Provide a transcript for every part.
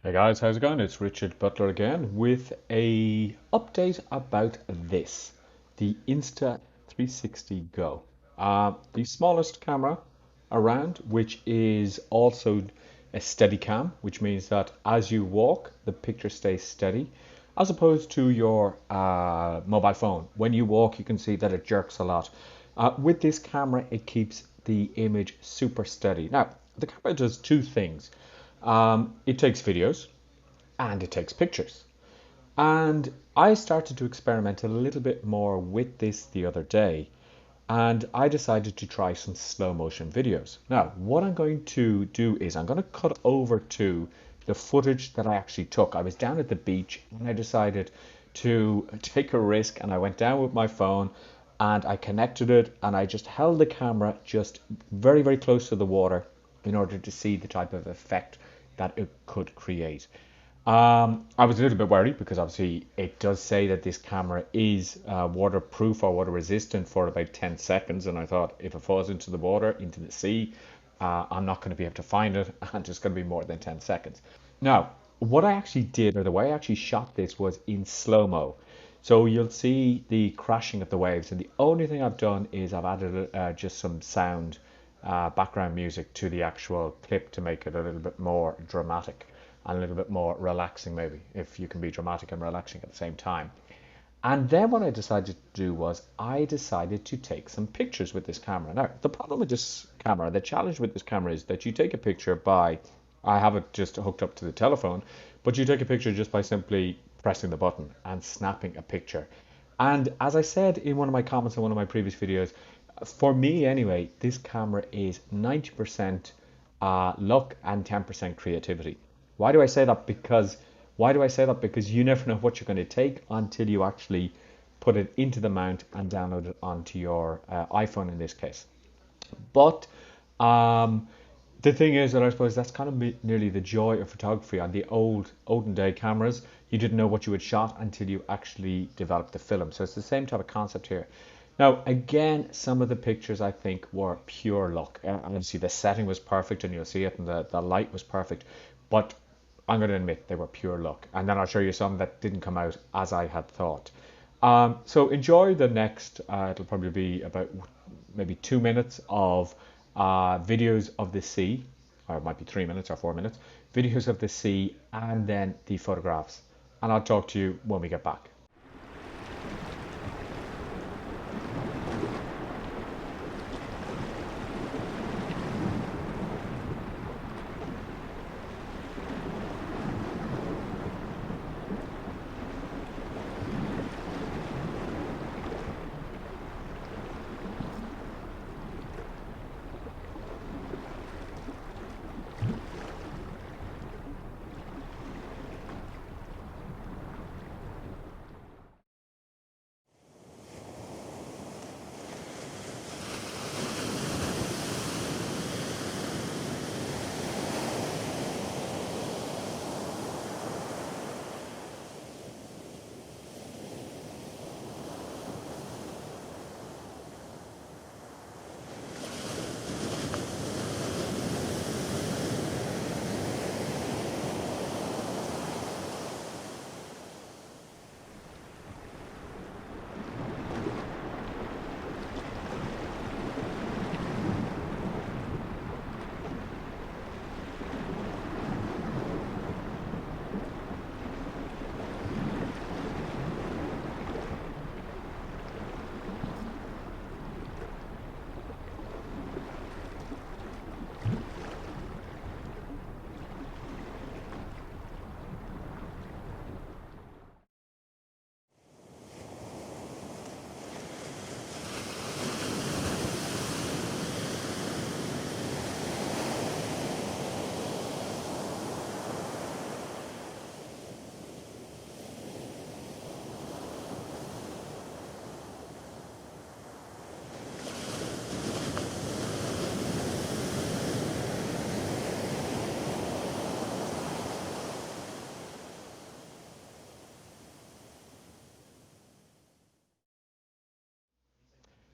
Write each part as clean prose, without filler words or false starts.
Hey guys, how's it going? It's Richard Butler again with a update about this, the Insta360 Go. The smallest camera around, which is also a steady cam, which means that as you walk, the picture stays steady, as opposed to your mobile phone. When you walk, you can see that it jerks a lot. With this camera, it keeps the image super steady. Now, the camera does two things. It takes videos and it takes pictures. And I started to experiment a little bit more with this the other day, and I decided to try some slow motion videos. Now, what I'm going to do is I'm going to cut over to the footage that I actually took. I was down at the beach and I decided to take a risk, and I went down with my phone and I connected it and I just held the camera just very, very close to the water in order to see the type of effect that it could create. I was a little bit worried because obviously it does say that this camera is waterproof or water resistant for about 10 seconds. And I thought if it falls into the water, into the sea, I'm not going to be able to find it and it's going to be more than 10 seconds. Now, what I actually did, or the way I actually shot this, was in slow-mo. So you'll see the crashing of the waves. And the only thing I've done is I've added just some sound, background music to the actual clip to make it a little bit more dramatic and a little bit more relaxing, maybe, if you can be dramatic and relaxing at the same time. And then what I decided to do was I decided to take some pictures with this camera. Now, the problem with this camera, the challenge with this camera is that you take a picture by, I have it just hooked up to the telephone, but you take a picture just by simply pressing the button and snapping a picture. And as I said in one of my comments on one of my previous videos, for me anyway, this camera is 90% luck and 10% creativity. Why do I say that? Because you never know what you're going to take until you actually put it into the mount and download it onto your iPhone in this case. But um, the thing is that I suppose that's kind of nearly the joy of photography. On the olden day cameras, you didn't know what you had shot until you actually developed the film. So it's the same type of concept here. Now, again, some of the pictures I think were pure luck. Obviously, the setting was perfect, and you'll see it, and the light was perfect. But I'm going to admit they were pure luck. And then I'll show you some that didn't come out as I had thought. So enjoy the next, it'll probably be about maybe 2 minutes of videos of the sea, or it might be 3 minutes or 4 minutes, videos of the sea, and then the photographs. And I'll talk to you when we get back.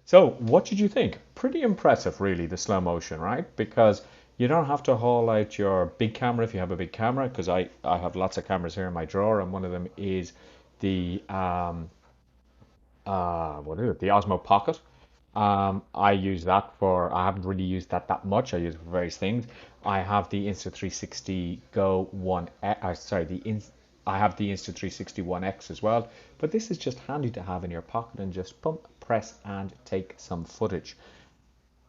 So, what did you think? Pretty impressive, really, the slow motion, right? Because You don't have to haul out your big camera if you have a big camera, because I have lots of cameras here in my drawer, and one of them is the what is it? The Osmo Pocket. I use that for, I haven't really used that much. I use it for various things. I have the Insta360 Go 1, sorry, I have the Insta360 One X as well. But this is just handy to have in your pocket and just pump, press, and take some footage.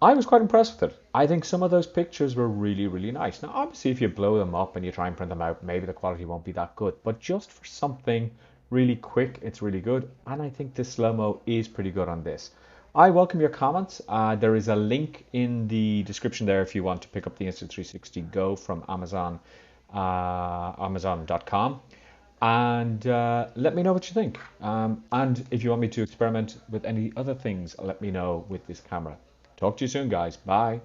I was quite impressed with it. I think some of those pictures were really, really nice. Now, obviously, if you blow them up and you try and print them out, maybe the quality won't be that good. But just for something really quick, it's really good. And I think the slow-mo is pretty good on this. I welcome your comments. There is a link in the description there if you want to pick up the Insta360 Go from Amazon, Amazon.com. And let me know what you think. And if you want me to experiment with any other things, let me know with this camera. Talk to you soon, guys. Bye.